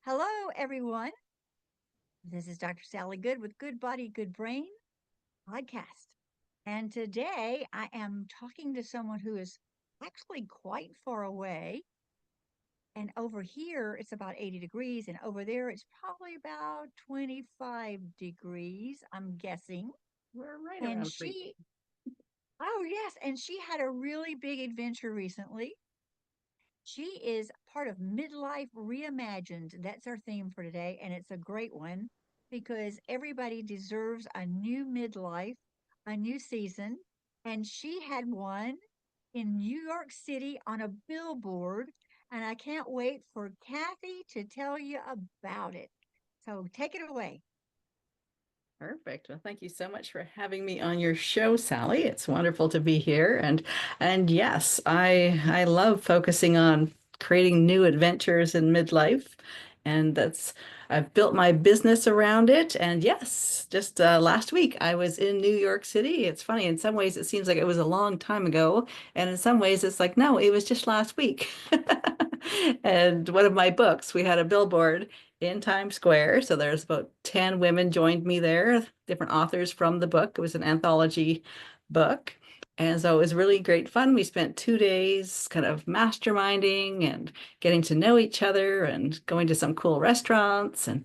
Hello, everyone. This is Dr. Sally Good with Good Body, Good Brain podcast. And today I am talking to someone who is actually quite far away. And over here, it's about 80 degrees. And over there, it's probably about 25 degrees, I'm guessing. We're right And around freezing. oh, yes. And she had a really big adventure recently. She is part of Midlife Reimagined. That's our theme for today. And it's a great one because everybody deserves a new midlife, a new season. And she had one in New York City on a billboard. And I can't wait for Cathy to tell you about it. So take it away. Perfect. Well, thank you so much for having me on your show, Sally. It's wonderful to be here. And yes, I love focusing on creating new adventures in midlife. And that's I've built my business around it. And yes, just last week I was in New York City. It's funny, in some ways it seems like it was a long time ago, and in some ways it's like, no, it was just last week. And one of my books, we had a billboard in Times Square. So there's about 10 women joined me there, different authors from the book. It was an anthology book. And so it was really great fun. We spent 2 days kind of masterminding and getting to know each other and going to some cool restaurants. And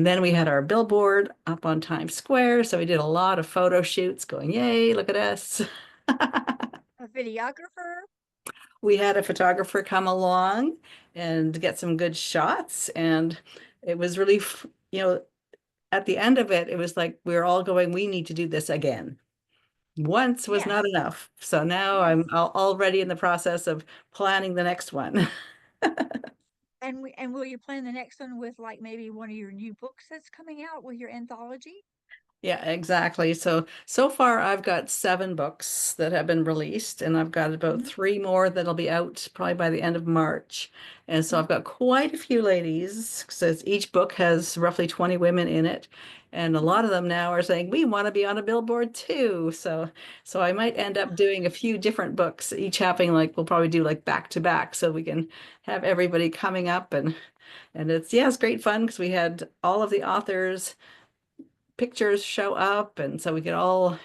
then we had our billboard up on Times Square. So we did a lot of photo shoots going, yay, look at us. A videographer. We had a photographer come along and get some good shots. And it was really, at the end of it, it was like we were all going, we need to do this again. Once was not Yes. enough. So now I'm Yes. already in the process of planning the next one. And will you plan the next one with like maybe one of your new books that's coming out with your anthology? Yeah, exactly. So far I've got 7 books that have been released, and I've got about Mhm. 3 more that'll be out probably by the end of March. And so Mhm. I've got quite a few ladies, because each book has roughly 20 women in it. And a lot of them now are saying, we want to be on a billboard too. So I might end up doing a few different books, each having like we'll probably do like back to back so we can have everybody coming up, and it's great fun because we had all of the authors pictures show up, and so we could all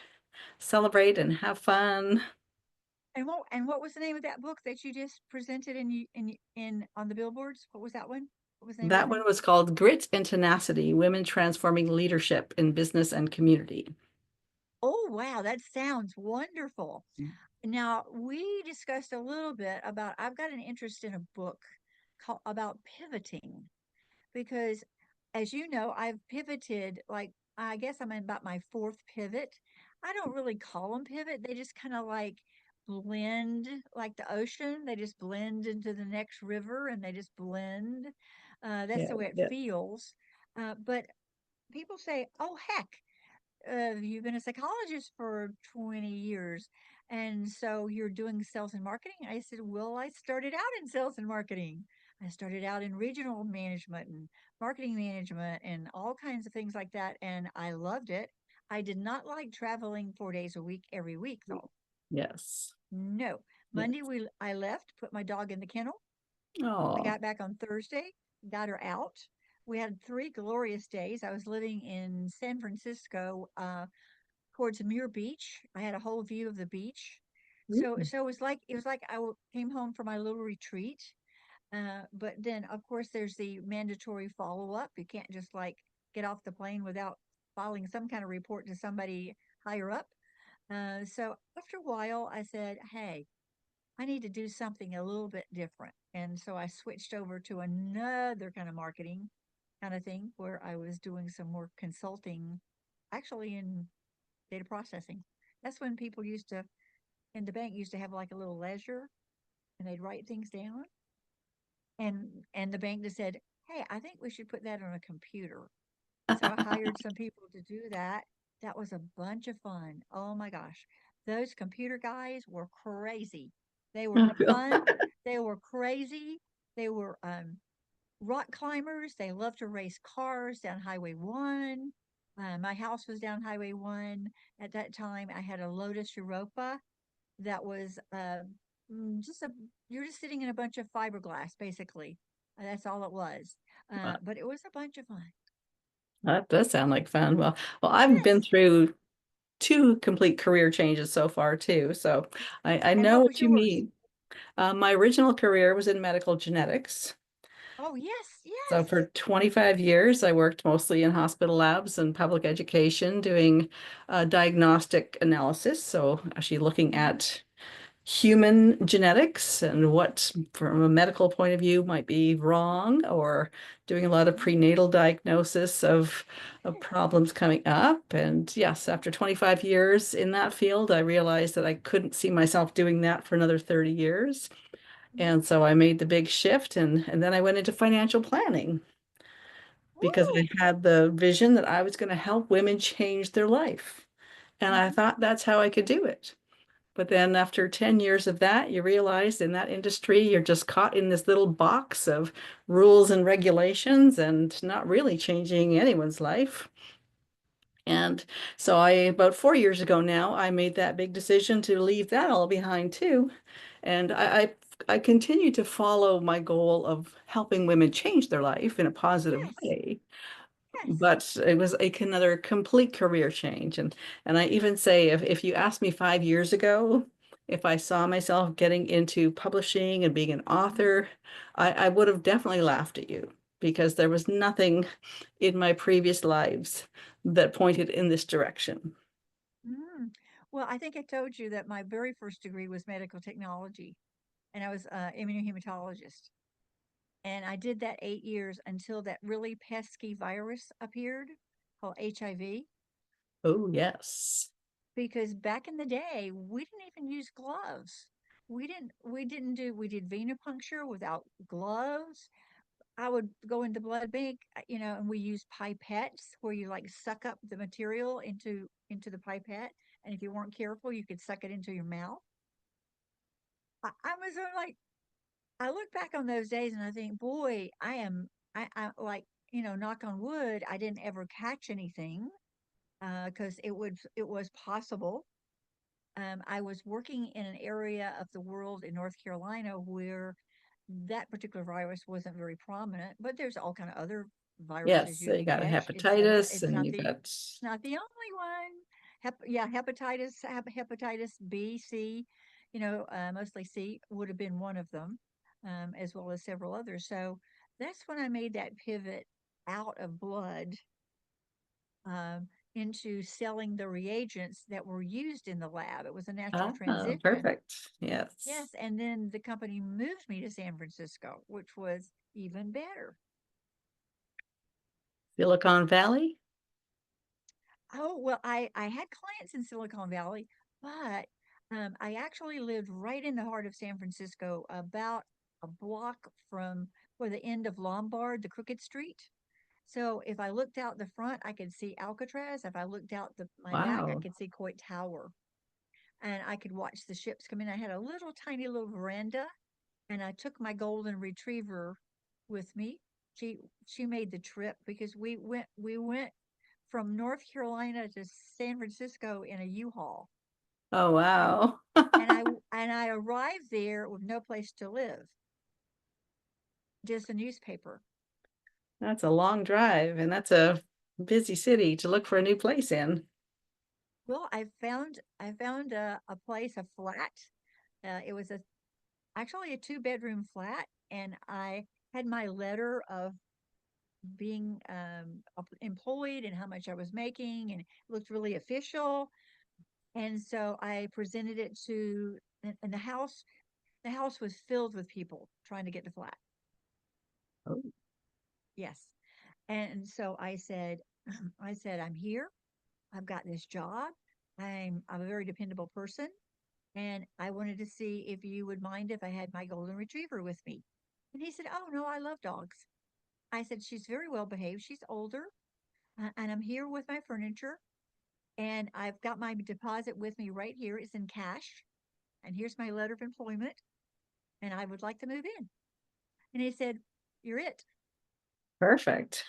celebrate and have fun. And what was the name of that book that you just presented in on the billboards? What was that one? What was the name of that That one one? was called Grit and Tenacity: Women Transforming Leadership in Business and Community. Oh, wow, that sounds wonderful. Now, we discussed a little bit about I've got an interest in a book called about pivoting because as you know, I've pivoted like I guess I'm in about my fourth pivot. I don't really call them pivot. They just kind of like blend like the ocean. They just blend into the next river and they just blend. That's Yeah, the way it yeah. feels. But people say, oh, heck, you've been a psychologist for 20 years. And so you're doing sales and marketing. I said, well, I started out in sales and marketing. I started out in regional management and marketing management and all kinds of things like that. And I loved it. I did not like traveling 4 days a week every week, though. Yes. No. Monday, Yes. I left, put my dog in the kennel. I Oh. got back on Thursday, got her out. We had 3 glorious days. I was living in San Francisco, towards Muir Beach. I had a whole view of the beach. So it was like came home for my little retreat. But then of course there's the mandatory follow up. You can't just like get off the plane without filing some kind of report to somebody higher up. So after a while, I said, "Hey, I need to do something a little bit different." And so I switched over to another kind of marketing kind of thing where I was doing some more consulting, actually in data processing. That's when people used to, in the bank, used to have like a little leisure and they'd write things down. And the bank just said, hey, I think we should put that on a computer. So I hired some people to do that. That was a bunch of fun. Oh my gosh. Those computer guys were crazy. They were fun. They were crazy. They were rock climbers. They loved to race cars down Highway 1. My house was down Highway 1. At that time, I had a Lotus Europa that was just a, you're just sitting in a bunch of fiberglass, basically. That's all it was. Well, But it was a bunch of fun. that does sound like fun. Well, I've been Yes. through two complete career changes so far too, so I And know what was what you yours? mean. My original career was in medical genetics. Oh, yes, So yes. for 25 years, I worked mostly in hospital labs and public education doing diagnostic analysis. So actually looking Hmm. at human genetics and what, from a medical point of view, might be wrong, or doing a lot of Hmm. prenatal diagnosis of Yes. problems coming up. And yes, after 25 years in that field, I realized that I couldn't see myself doing that for another 30 years. Hmm. And so I made the big shift, and then I went into financial planning because I Woo! had the vision that I was going to help women change their life. And I Hmm. thought that's how I could do it. But then after 10 years of that, you realize in that industry, you're just caught in this little box of rules and regulations and not really changing anyone's life. And so about 4 years ago now, I made that big decision to leave that all behind too. And I continue to follow my goal of helping women change their life in a positive Yes, way, yes. but it was another complete career change. And I even say if you asked me 5 years ago if I saw myself getting into publishing and being an author, I would have definitely laughed at you because there was nothing in my previous lives that pointed in this direction. Mm. Well, I think I told you that my very first degree was medical technology, and I was immunohematologist. And I did that 8 years until that really pesky virus appeared called HIV. Oh, yes. Because back in the day, we didn't even use gloves. We did venipuncture without gloves. I would go in the blood bank, and we use pipettes where you like suck up the material into the pipette, and if you weren't careful, you could suck it into your mouth. I was sort of like, I look back on those days and I think, boy, I like, knock on wood, I didn't ever catch anything because it was possible. I was working in an area of the world in North Carolina where that particular virus wasn't very prominent, but there's all kind of other Yes, viruses you so you can got catch, etc. hepatitis and you got, It's not the only one. Yeah, hepatitis B, C, mostly C would have been one of them, as well as several others. So that's when I made that pivot out of blood into selling the reagents that were used in the lab. It was a natural transition. perfect. Yes. Yes, and then the company moved me to San Francisco, which was even better. Silicon Valley? Oh, well, I had clients in Silicon Valley, but I actually lived right in the heart of San Francisco, about a block from where the end of Lombard, the Crooked Street. So if I looked out the front, I could see Alcatraz. If I looked out my back, I Wow. could see Coit Tower, and I could watch the ships come in. I had a little tiny little veranda, and I took my golden retriever with me. She she made the trip because we went from North Carolina to San Francisco in a U-Haul. Oh, And wow. and I arrived there with no place to live, just a newspaper. That's a long drive, and that's a busy city to look for a new place in. Well, I found a place, a flat. It was actually a two-bedroom flat, and I had my letter of being employed and how much I was making, and it looked really official. And so I presented it to, and the house was filled with people trying to get the flat. Oh, Yes. And so I said, I'm here. I've got this job. I'm a very dependable person. And I wanted to see if you would mind if I had my golden retriever with me. And he said, oh, no, I love dogs. I said, she's very well behaved. She's older. And I'm here with my furniture. And I've got my deposit with me right here. It's in cash. And here's my letter of employment. And I would like to move in. And he said, you're it. perfect.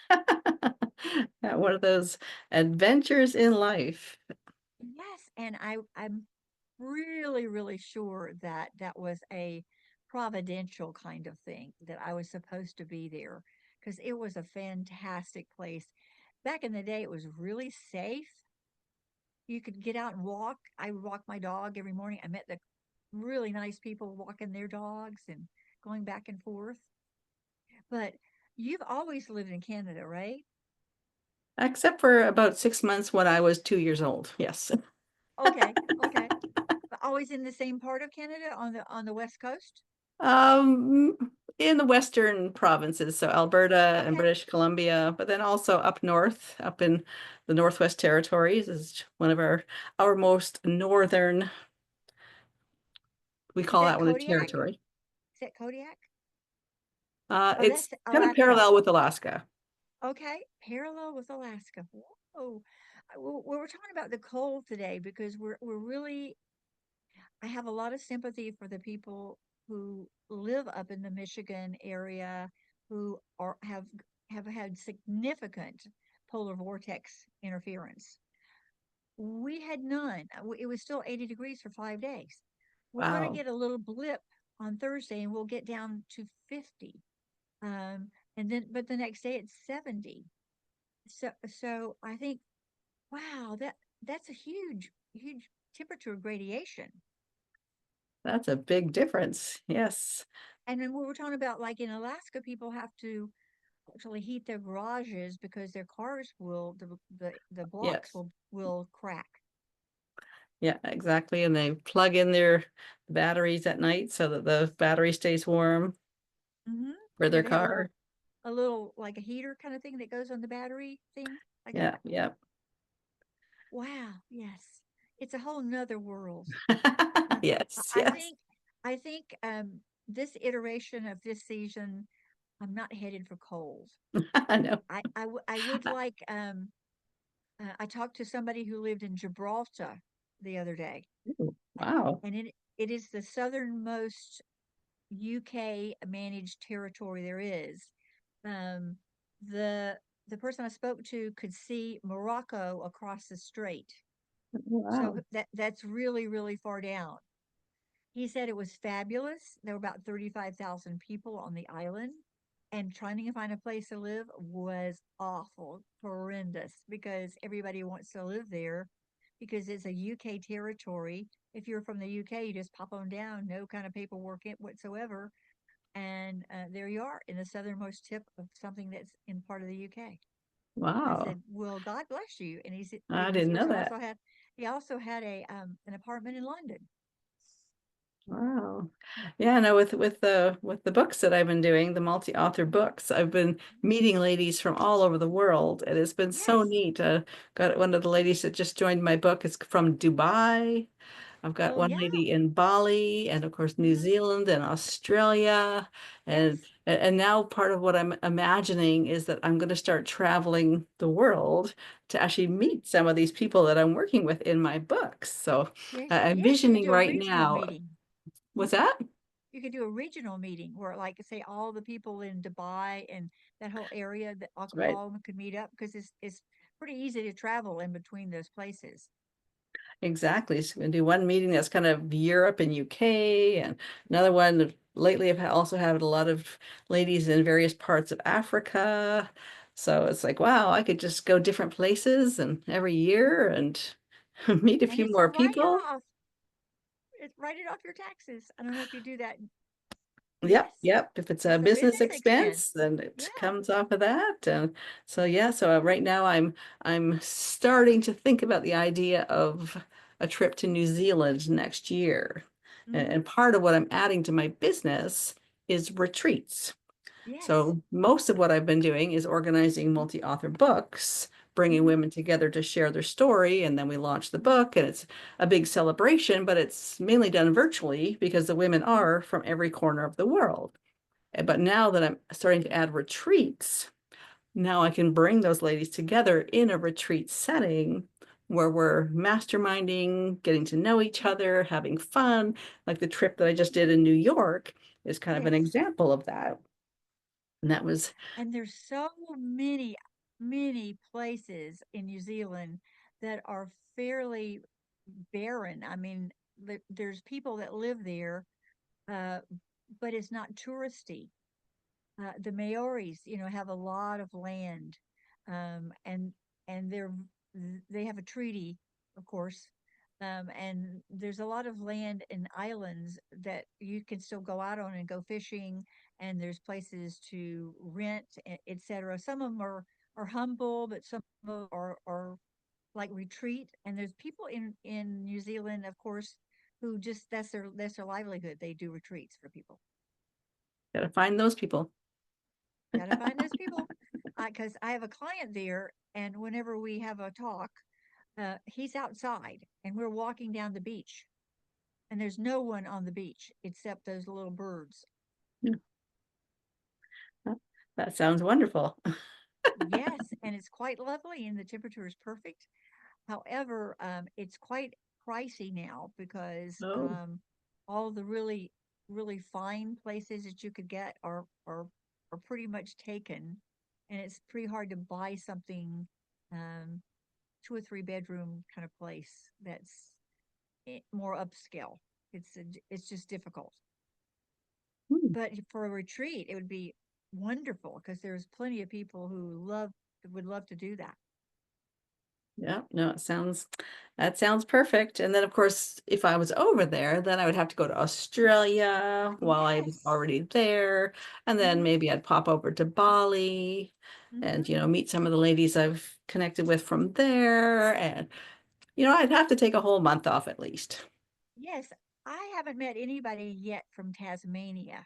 One of those adventures in life. Yes. And I'm really, really sure that that was a providential kind of thing, that I was supposed to be there. because it was a fantastic place. Back in the day, it was really safe. You could get out and walk. I would walk my dog every morning. I met the really nice people walking their dogs and going back and forth. But you've always lived in Canada, right? Except for about 6 months when I was 2 years old. Yes. Okay, okay. But always in the same part of Canada on the west coast? Um, in the western provinces, so Alberta and Okay. British Columbia, but then also up north, up in the Northwest Territories is one of our most northern, we Is call that that one a Kodiak? territory. Is that Kodiak? Oh, It's that's kind of Alaska. parallel with Alaska. Okay, parallel with Alaska. Whoa. We're talking about the cold today because we're really I have a lot of sympathy for the people who live up in the Michigan area who have had significant polar vortex interference. We had none. It was still 80 degrees for 5 days. We're going to Wow, get a little blip on Thursday and we'll get down to 50. And then, but the next day it's 70. So I think, wow, that's a huge temperature gradation. that's a big difference. Yes. And then we were talking about like in Alaska, people have to actually heat their garages because their cars will the blocks Yes. will crack. Yeah, exactly. And they plug in their batteries at night so that the battery stays warm Hmm. for Yeah, their they have car. a little like a heater kind of thing that goes on the battery thing like Yeah, that. yeah. Wow, yes, it's a whole nother world. I Yes, I yes. think I think this iteration of this season, I'm not headed for cold. I know. I would like I talked to somebody who lived in Gibraltar the other day, Ooh, a- wow. and it is the southernmost UK managed territory there is. Um, the the person I spoke to could see Morocco across the strait, so Wow. that's really far down. He said it was fabulous. There were about 35,000 people on the island, and trying to find a place to live was awful, horrendous, because everybody wants to live there because it's a UK territory. If you're from the UK, you just pop on down, no kind of paperwork whatsoever, and there you are in the southernmost tip of something that's in part of the UK. I Wow. said, "Well, God bless you." And he said, I this didn't know person that. also had a an apartment in London. Wow. Yeah, no, with the books that I've been doing, the multi-author books, I've been meeting ladies from all over the world, and it's been so Yes. neat. Got one of the ladies that just joined my book is from Dubai. I've got Oh one yeah. lady in Bali and of course New Hmm. Zealand and Australia. And Yes. and now part of what I'm imagining is that I'm going to start traveling the world to actually Hmm. meet some of these people that I'm working with in my books. So Yes. I'm Yes. You could visioning do a right regional now. meeting. What's that? You could do a regional meeting where, like, say, all the people in Dubai and that whole area that Right. all could meet up because it's pretty easy to travel in between those places. Exactly. So we're going to do one meeting that's kind of Europe and UK, and another one lately I've also had a lot of ladies in various parts of Africa. So it's like, wow, I could just go different places and every year and meet a And few it's a more write people. off. It's write it off your taxes. I don't know if you do that. Yep, Yes. yep. If it's a It's a business business expense, expense. then it Yeah. comes off of that. And so yeah, so right now I'm starting to think about the idea of a trip to New Zealand next year. And Hmm. part of what I'm adding to my business is retreats. Yes. So most of what I've been doing is organizing multi-author books, bringing Hmm. women together to share their story, and then we launch the book, and it's a big celebration, but it's mainly done virtually because the women are from every corner of the world. But now that I'm starting to add retreats, now I can bring those ladies together in a retreat setting where we're masterminding, getting to know each other, having fun. Like the trip that I just did in New York is kind of an Yes. example of that. And that was And there's so many places in New Zealand that are fairly barren. I mean, there's people that live there, uh, but it's not touristy. The Maoris, have a lot of land, and they have a treaty, of course, and there's a lot of land and islands that you can still go out on and go fishing, and there's places to rent, etc. Some of them are humble, but some of them are like retreat. And there's people in New Zealand, of course, who just that's their livelihood. They do retreats for people. Gotta find those people. Gotta find those people. Because I have a client there, and whenever we have a talk, he's outside, and we're walking down the beach, and there's no one on the beach except those little birds. That sounds wonderful. Yes, and it's quite lovely, and the temperature is perfect. However, it's quite pricey now because Oh, all the really, really fine places that you could get are pretty much taken, and it's pretty hard to buy something, um, 2 or 3 bedroom kind of place that's more upscale. It's just difficult. hmm. But for a retreat, it would be wonderful because there's plenty of people who would love to do that. Yeah, no, that sounds perfect. And then of course, if I was over there, then I would have to go to Australia while I was Yes. already there. And then Hmm. maybe I'd pop over to Bali and, Hmm. meet some of the ladies I've connected with from there. And, I'd have to take a whole month off at least. Yes, I haven't met anybody yet from Tasmania,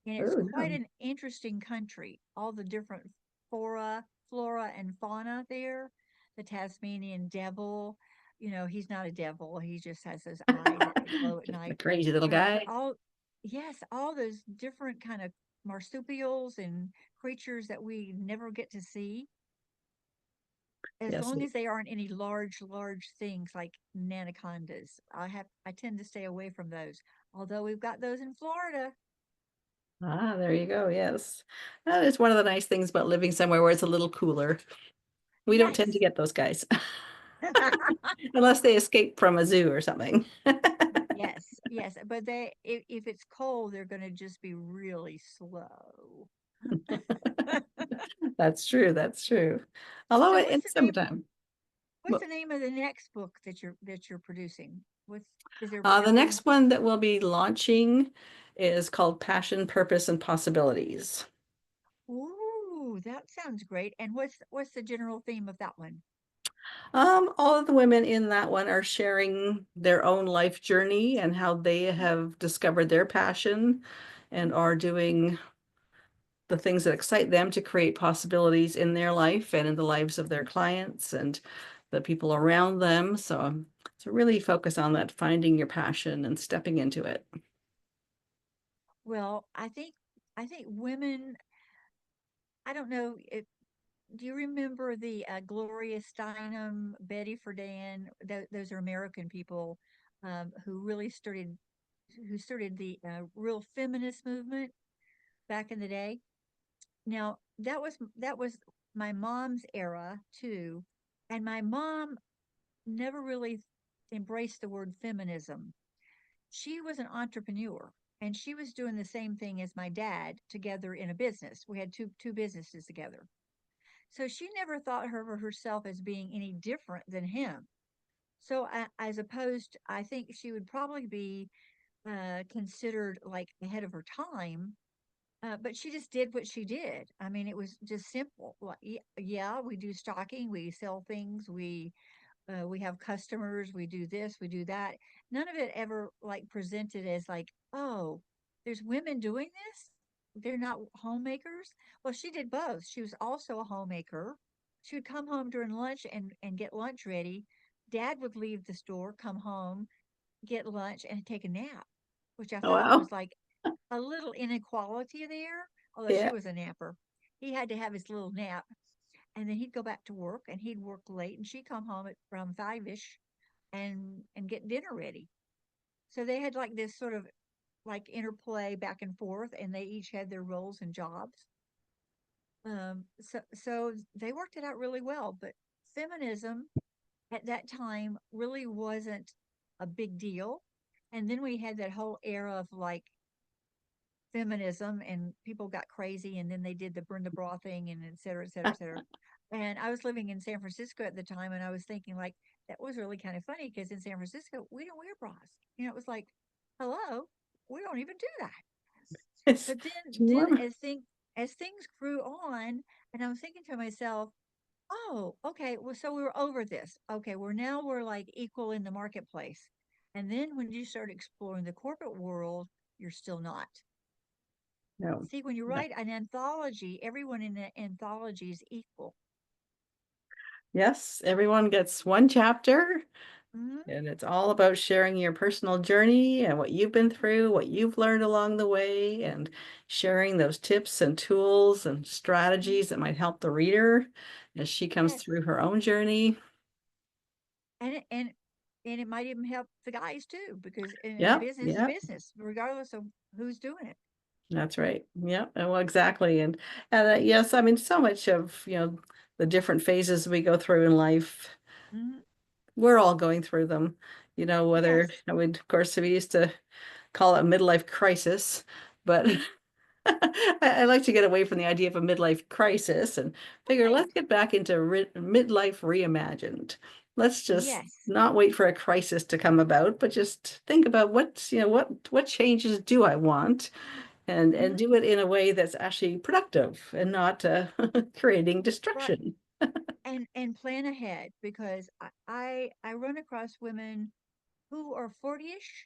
and it's Oh, quite no. an interesting country. All the different flora and fauna there. The Tasmanian devil, he's not a devil. He just has those eyes that glow at Just a night. crazy little But guy. yes, all those different kind of marsupials and creatures that we never get to see, as Yes. long as they aren't any large things like anacondas. I tend to stay away from those. Although we've got those in Florida. Ah, there you go. Yes. That is one of the nice things about living somewhere where it's a little cooler. We don't tend to Yes. get those guys unless they escape from a zoo or something. Yes, yes, but if it's cold, they're going to just be really slow. That's true. That's true. Although So in summertime. what's Well, the name of the next book that you're producing? What's is there the everything? next one that we'll be launching is called Passion, Purpose, and Possibilities. Ooh, that sounds great. And what's the general theme of that one? All of the women in that one are sharing their own life journey and how they have discovered their passion and are doing the things that excite them to create possibilities in their life and in the lives of their clients and the people around them. So to really focus on that, finding your passion and stepping into it. Well, I think women. I don't know. Do you remember the Gloria Steinem, Betty Friedan? Those are American people who really started the real feminist movement back in the day. Now that was my mom's era too, and my mom never really embraced the word feminism. She was an entrepreneur, and she was doing the same thing as my dad together in a business. We had two businesses together. So she never thought of herself as being any different than him. So as opposed, I think she would probably be considered like ahead of her time. But she just did what she did. I mean, it was just simple. Like, yeah, we do stocking, we sell things, we have customers, we do this, we do that. None of it ever like presented as like, oh, there's women doing this. They're not homemakers. Well, she did both. She was also a homemaker. She would come home during lunch and get lunch ready. Dad would leave the store, come home, get lunch, and take a nap, which I Oh, thought wow. was like a little inequality there. Although she Yeah. was a napper, he had to have his little nap, and then he'd go back to work, and he'd work late, and she'd come home at around 5ish and get dinner ready. So they had like this sort of like interplay back and forth, and they each had their roles and jobs. So they worked it out really well. But feminism at that time really wasn't a big deal. And then we had that whole era of like feminism, and people got crazy, and then they did the burn the bra thing, and et cetera, et cetera, et cetera. And I was living in San Francisco at the time, and I was thinking like that was really kind of funny because in San Francisco we don't wear bras. It was like, hello, we don't even do that. It's But too then warm. as things grew on, and I was thinking to myself, oh, okay, well, so we were over this. Okay, we're like equal in the marketplace. And then when you start exploring the corporate world, you're still not. No. See, when you No. write an anthology, everyone in the anthology is equal. Yes, everyone gets one chapter, Hmm. and it's all about sharing your personal journey and what you've been through, what you've learned along the way, and sharing those tips and tools and strategies that might help the reader as she comes Yes, through her own journey. and it might even help the guys too, because Yep, business is yep, business, regardless of who's doing it. that's right. Yep, well, exactly. And yes, I mean, so much of, the different phases we go through in life, Hmm. we're all going through them. Whether, Yes, I mean, of course, we used to call it a midlife crisis, but hmm, I like to get away from the idea of a midlife crisis and figure right. let's get back into midlife reimagined. Let's just Yes. not wait for a crisis to come about, but just think about what changes do I want, and Hmm. do it in a way that's actually productive and not creating Right. destruction. And plan ahead, because I run across women who are 40ish,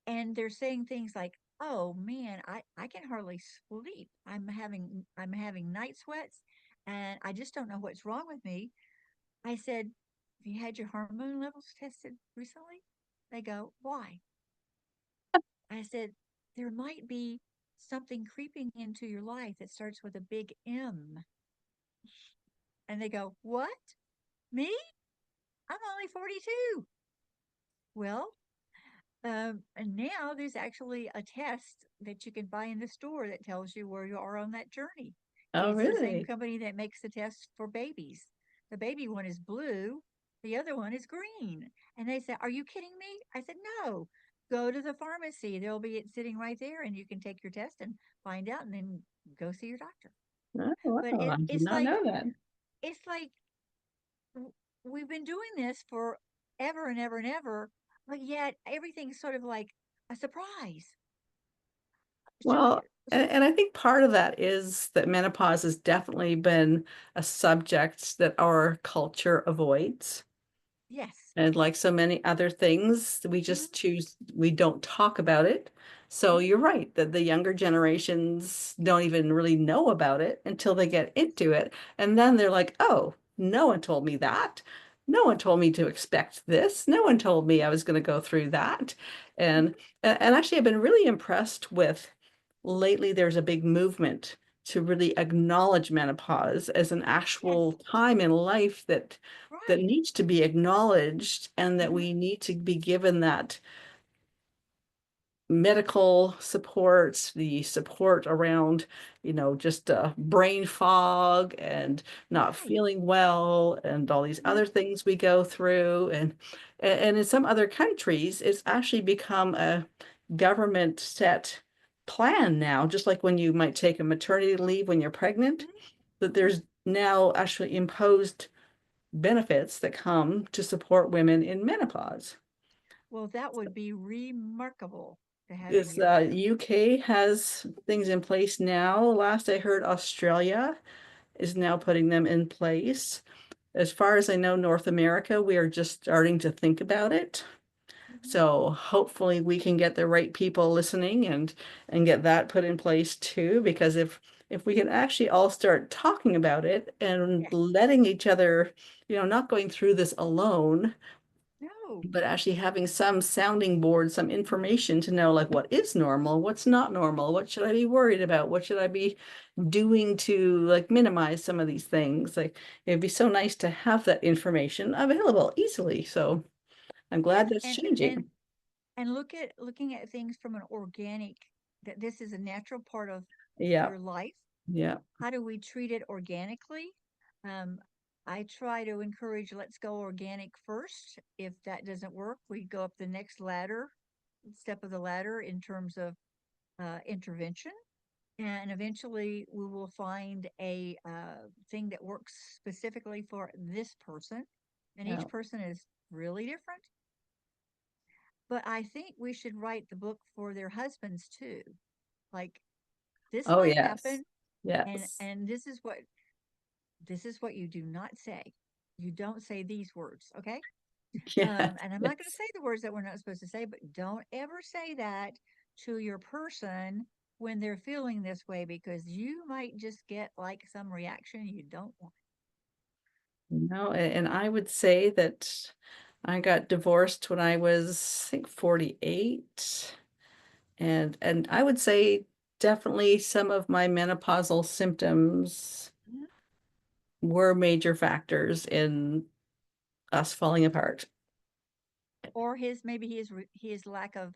and they're saying things like, "Oh man, I can hardly sleep. I'm having night sweats, and I just don't know what's wrong with me." I said, "Have you had your hormone levels tested recently?" They go, "Why?" I said, "There might be something creeping into your life that starts with a big M." And they go, "What? Me? I'm only 42." Well, and now there's actually a test that you can buy in the store that tells you where you are on that journey. Oh, It's the same really? company that makes the tests for babies. The baby one is blue, the other one is green. And they said, "Are you kidding me?" I said, "No. Go to the pharmacy. There'll be it sitting right there, and you can take your test and find out, and then go see your doctor." Oh, But wow, I did it's not like know that. it's like we've been doing this for ever and ever and ever, but yet everything's sort of like a surprise. So, Well, and I think part of that is that menopause has definitely been a subject that our culture avoids. yes. And like so many other things, Hmm. we don't talk about it. So Hmm. you're right that the younger generations don't even really know about it until they get Yes. into it. And then they're like, oh, no one told me that. No one told me to expect this. No one told me I was going to go through that. And Hmm. and actually I've been really impressed with lately there's a big movement to really acknowledge menopause as an actual Yes. time in life that Right. needs to be acknowledged and that Hmm. we need to be given that medical support, the support around, just brain fog and not Right. feeling well and all these other Hmm. things we go through. And in some other countries, it's actually become a government set plan now, just like when you might take a maternity leave when you're pregnant, Hmm. that Hmm. there's now actually imposed benefits that come to support women in menopause. Well, that would be remarkable to have it This here. UK has things in place now. Last I heard, Australia is now putting them in place. As far as I know, North America, we are just starting to think about it. Hmm. So hopefully we can get the right people listening and get that put in place too. Because if we can actually all start talking about it and Yes. letting each other, not going through this alone, No. but actually having some sounding board, some information to know like what is normal, what's not normal, what should I be worried about, what should I be doing to like minimize some of these things. Like it'd be so nice to have that information available easily. So I'm glad Yes. that's changing. And looking at things from an organic, that this is a natural part of Yeah, your life. yeah. How do we treat it organically? Um, I try to encourage, let's go organic first. If that doesn't work, we go up the next ladder, step of the ladder in terms of intervention. And eventually we will find a thing that works specifically for this person. And Yeah. each person is really different. But I think we should write the book for their husbands too. Like, this Oh, might yes. happen, Yes. and this is what you do not say. You don't say these words, okay? Yes. And I'm not going to Yes. say the words that we're not supposed to say, but don't ever say that to your person when they're feeling this way, because you might just get like some reaction you don't want. No, and I would say that I got divorced when I was, I think, 48. And I would say definitely some of my menopausal symptoms Mhm. were major factors in us falling apart. Or his lack of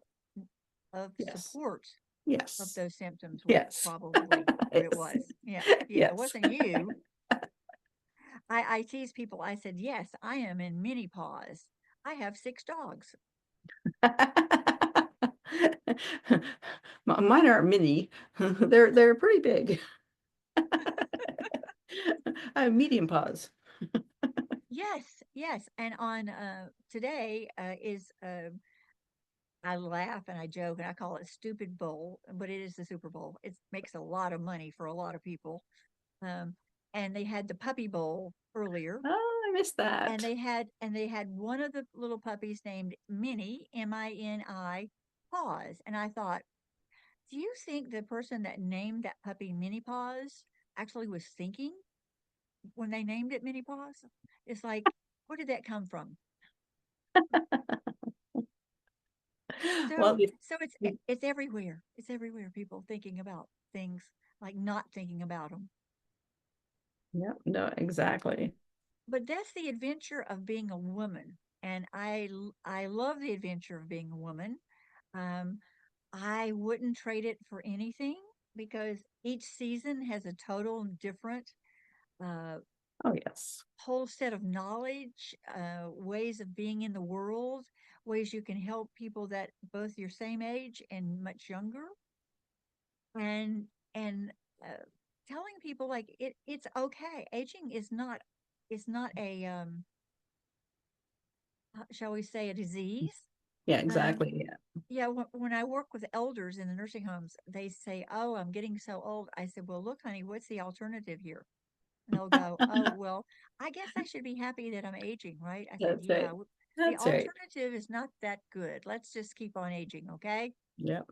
Yes. support of Yes. those symptoms was Yes. probably what it Yes. was. Yeah, yeah, it Yes. wasn't you. I tease people. I said, yes, I am in mini pause. I have 6 dogs. Mine aren't mini. They're pretty big. I have medium paws. Yes, yes. And on today is I laugh and I joke and I call it Stupid Bowl, but it is the Super Bowl. It makes a lot of money for a lot of people. Um, and they had the Puppy Bowl earlier, Oh, I missed and that. they had one of the little puppies named Minnie, Mini, Paws. And I thought, do you think the person that named that puppy Mini Paws actually was thinking when they named it Mini Paws? It's like, where did that come from? Well, So it's everywhere. It's everywhere. People thinking about things like not thinking about them. yeah, no, exactly. But that's the adventure of being a woman, and I love the adventure of being a woman. Um, I wouldn't trade it for anything because each season has a total different uh, Oh, yes. whole set of knowledge, ways of being in the world, ways you can help people that both your same age and much younger, and uh, telling people like it's okay. Aging is not a shall we say, a disease. Yeah, Um, exactly. Yeah. yeah, when I work with elders in the nursing homes, they say, "Oh, I'm getting so old." I said, "Well, look, honey, what's the alternative here?" And they'll go, "Oh, well, I guess I should be happy that I'm aging, right?" I said, That's "Yeah, right. the That's right. alternative is not that good. Let's just keep on aging, okay?" Yeah.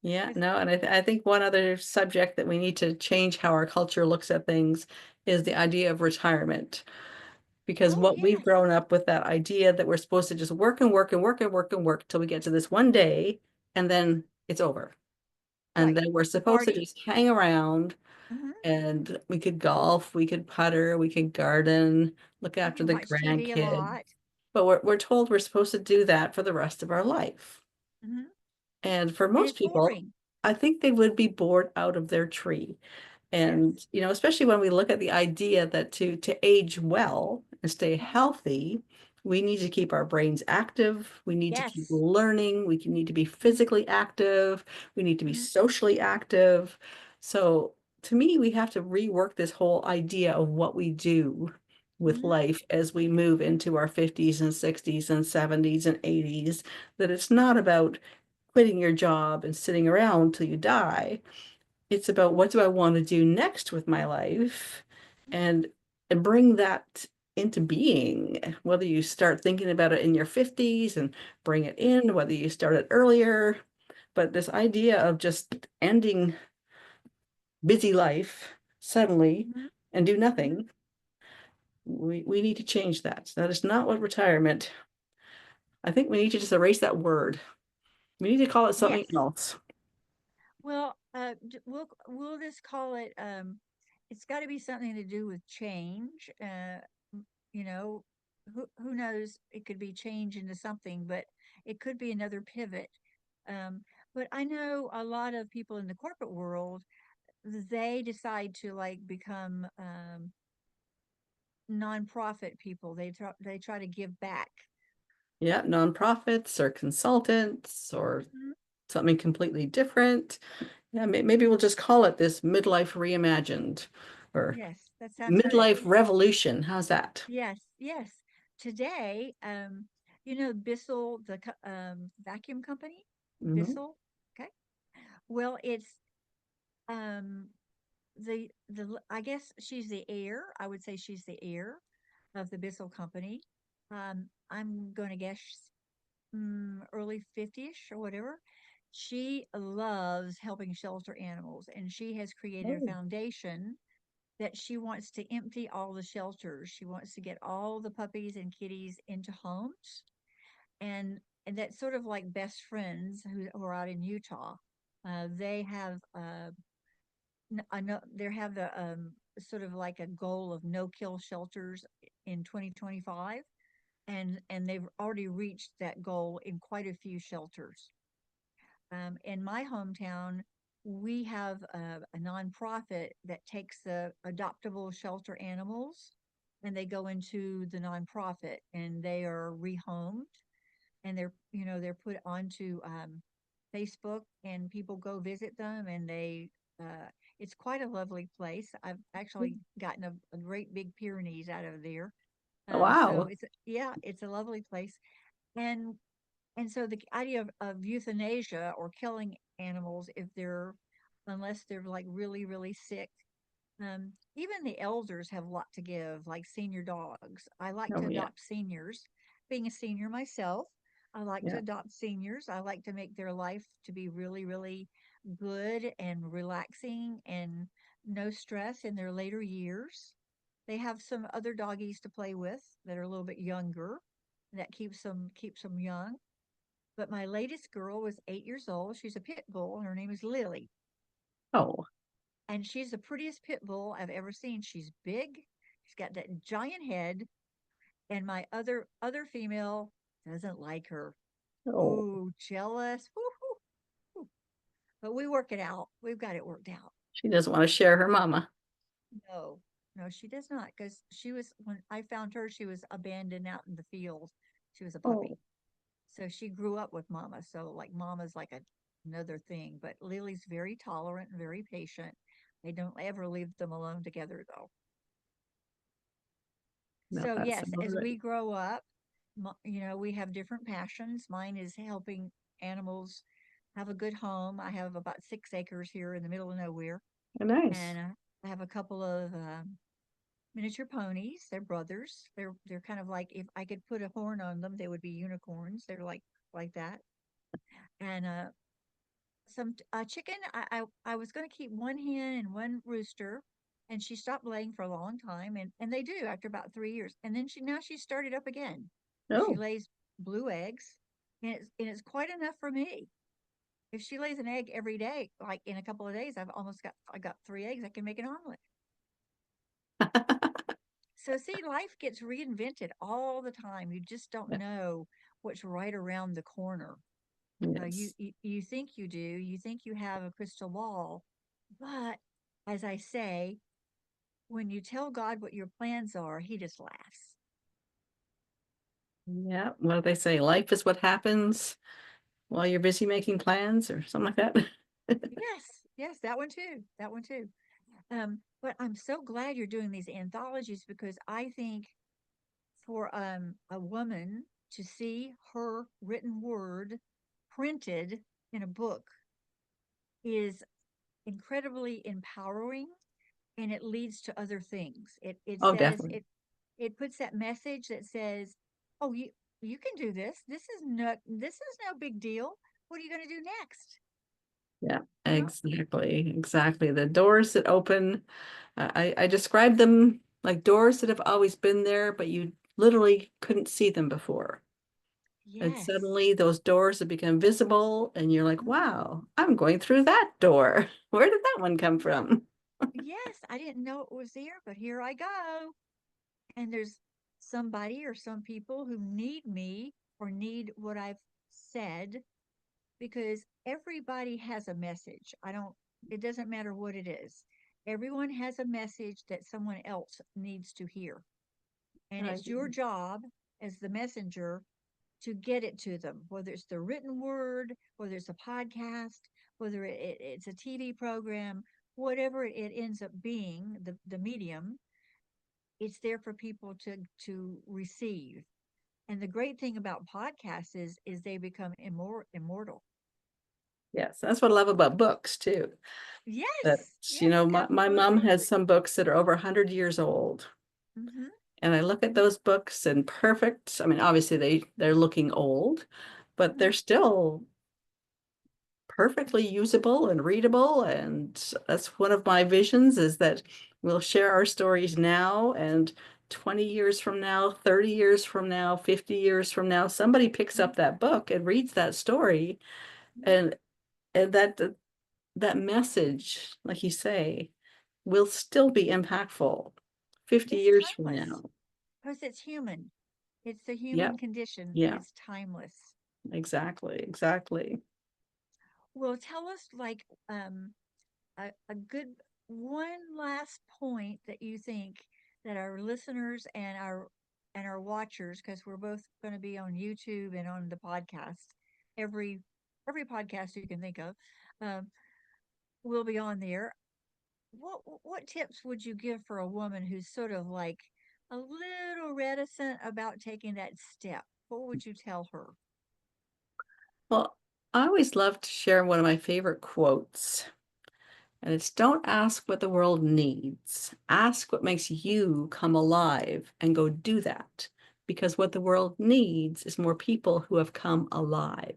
Yeah. 'Cause- No, and I think one other subject that we need to change how our culture looks at things is the idea of retirement. Because oh, what we've yes, grown up with that idea that we're supposed to just work and work and work and work and work till we get to this one day and then it's over. And right. then we're supposed to Party. just hang around Hmm. and we could golf, we could putter, we could garden, look after the Watch TV a grandkids. lot. But we're told we're supposed to do that for the rest of our life. Hmm. And for And most it's people, boring. I think they would be bored out of their tree. Yes. And, especially when we look at the idea that to age well and stay Mhm. healthy, we need to keep our brains active. We need to keep Yes. learning. We need to be physically active. We need to be Hmm. socially active. So to me, we have to rework this whole idea of what we do with Hmm. life as we move into our 50s and 60s and 70s and 80s, that it's not about quitting your job and sitting around till you die. It's about what do I want to do next with my life and and bring that into being, whether you start thinking about it in your 50s and bring it in, whether you start it earlier. But this idea of just ending busy life suddenly Hmm. and do Hmm. nothing, we need to change that. That is not what retirement. I think we need to just erase that word. We need to call it something Yes. else. Well, we'll just call it. It's got to be something to do with change. You know, who knows? It could be change into something, but it could be another pivot. Um, but I know a lot of people in the corporate world. They decide to like become nonprofit people. They try to give back. Yeah, nonprofits or consultants or Mhm. something completely different. Yeah, maybe we'll just call it this Midlife Reimagined or Yes, that sounds good. Midlife Revolution. How's that? Yes, yes. Today, Bissell, the vacuum company, Hmm. Bissell. Okay. Well, it's um, I guess she's the heir. I would say she's the heir of the Bissell company. I'm going to guess early 50ish or whatever. She loves helping shelter animals, and she has created a Oh, foundation that she wants to empty all the shelters. She wants to get all the puppies and kitties into homes, and that's sort of like best friends who are out in Utah. They have I know they have the sort of like a goal of no kill shelters in 2025, and they've already reached that goal in quite a few shelters. In my hometown, we have a nonprofit that takes the adoptable shelter animals and they go into the nonprofit and they are rehomed and they're put onto Facebook and people go visit them and it's quite a lovely place. I've actually gotten a great big Pyrenees out of there. So wow. yeah, it's a lovely place. And so the idea of euthanasia or killing animals unless they're like really, really sick, even the elders have a lot to give, like senior dogs. I like to Oh, yeah. adopt seniors. Being a senior myself, I like to Yeah. adopt seniors. I like to make their life to be really, really good and relaxing and no stress in their later years. They have some other doggies to play with that are a little bit younger. That keeps them young. But my latest girl was 8 years old. She's a pit bull, and her name is Lily. Oh, And she's the prettiest pit bull I've ever seen. She's big. She's got that giant head. And my other female doesn't like her. oh, Ooh, jealous. Woo-hoo. But we work it out. We've got it worked out. she doesn't want to share her mama. No, no, she does not. Because when I found her, she was abandoned out in the field. She was a Oh, puppy. So she grew up with mama. So like mama's like another thing. But Lily's very tolerant and very patient. They don't ever leave them alone together though. no, So that's yes, all as we right. grow up, we have different passions. Mine is helping animals have a good home. I have about 6 acres here in the middle of nowhere, Nice. and I have a couple of miniature ponies. They're brothers. They're kind of like if I could put a horn on them, they would be unicorns. They're like that. And some chicken. I was going to keep one hen and one rooster, and she stopped laying for a long time, and they do after about 3 years. And then she started up again. She Oh, lays blue eggs, and it's quite enough for me. If she lays an egg every day, like in a couple of days, I got 3 eggs. I can make an omelet. So see, life gets reinvented all the time. You just don't yeah. know what's right around the corner. Yes. You think you do. You think you have a crystal ball, but as I say, when you tell God what your plans are, He just laughs. Yeah. What do they say? Life is what happens while you're busy making plans or something like that. Yes, yes, that one too. That one too. But I'm so glad you're doing these anthologies because I think for a woman to see her written word printed in a book is incredibly empowering and it leads to other things. It Oh, says definitely. it puts that message that says, "Oh, you can do this. This is no big deal. What are you going to do next?" Yeah, You know? exactly. Exactly. The doors that open, I describe them like doors that have always been there, but you literally couldn't see them before. And Yes. suddenly those doors have become visible, and you're like, Mhm. wow, I'm going through that door. Where did that one come from? Yes, I didn't know it was there, but here I go. And there's somebody or some people who need me or need what I've said because everybody has a message. It doesn't matter what it is. Everyone has a message that someone else needs to hear. And I it's your agree. job as the messenger to get it to them, whether it's the written word, whether it's a podcast, whether it's a TV program, whatever it ends up being, the medium, it's there for people to receive. And the great thing about podcasts is they become immortal. Yes, that's what I love about books too. That, Yes, you yes, know, my mom absolutely. has some books that are over 100 years old. Hmm. And I look at those books and perfect, I mean, obviously they're looking old, but Hmm. they're still perfectly usable and readable. And that's one of my visions, is that we'll share our stories now, and 20 years from now, 30 years from now, 50 years from now, somebody picks up that book and reads that story, and that message, like you say, will still be impactful 50 It's years from timeless now. because it's human. It's the Yeah, human condition. yeah, It's timeless. exactly, exactly. Well, tell us like a good one last point that you think that our listeners and our watchers, because we're both going to be on YouTube and on the podcast, every every podcast you can think of, um, will be on there. What tips would you give for a woman who's sort of like a little reticent about taking that step? What would you tell her? Well, I always love to share one of my favorite quotes, and it's, don't ask what the world needs. Ask what makes you come alive and go do that. Because what the world needs is more people who have come alive.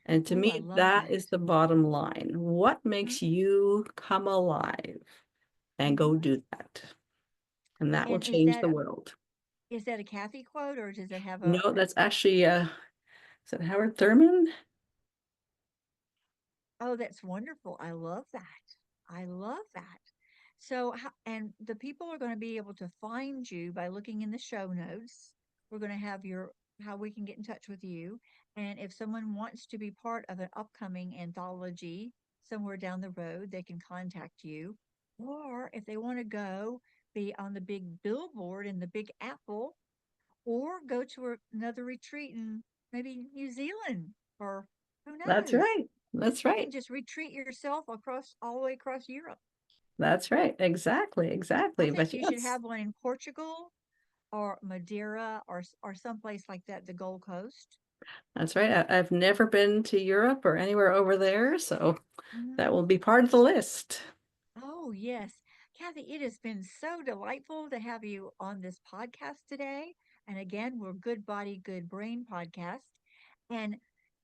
And to Oh, I me, love that that. is the bottom line. What Hmm. makes you come alive and go Hmm. do that? And that will And change the world. is that a Kathy quote or does it have a? No, that's actually, is it Howard Thurman? Oh, that's wonderful. I love that. I love that. So, and the people are going to be able to find you by looking in the show notes. We're going to have your how we can get in touch with you. And if someone wants to be part of an upcoming anthology somewhere down the road, they can contact you. Or if they want to go be on the big billboard in the Big Apple, or go to another retreat in maybe New Zealand, or who That's knows? right. That's You can right. just retreat yourself across all the way across Europe. That's right. Exactly. I Exactly. think But you should yes, have one in Portugal or Madeira or someplace like that, the Gold Coast. that's right. I've never been to Europe or anywhere over there, so Mhm. that will be part of the list. Oh, yes. Kathy, it has been so delightful to have you on this podcast today. And again, we're Good Body, Good Brain podcast. And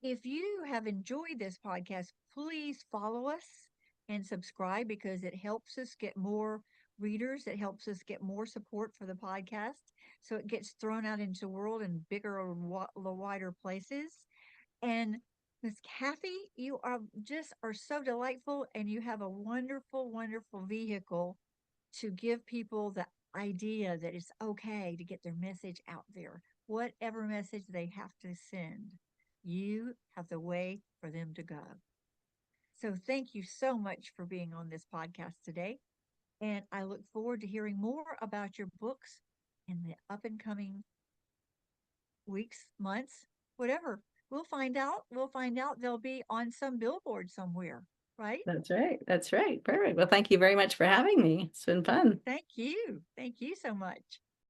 if you have enjoyed this podcast, please follow us and subscribe because it helps us get more readers. It helps us get more support for the podcast. So it gets thrown out into the world in bigger or wider places. And Miss Kathy, you are just are so delightful and you have a wonderful, wonderful vehicle to give people the idea that it's okay to get their message out there. Whatever message they have to send, you have the way for them to go. So thank you so much for being on this podcast today. And I look forward to hearing more about your books in the up and coming weeks, months, whatever. We'll find out. We'll find out they'll be on some billboard somewhere, right? That's right. That's right. Perfect. Well, thank you very much for having me. It's been fun. Thank you. Thank you so much.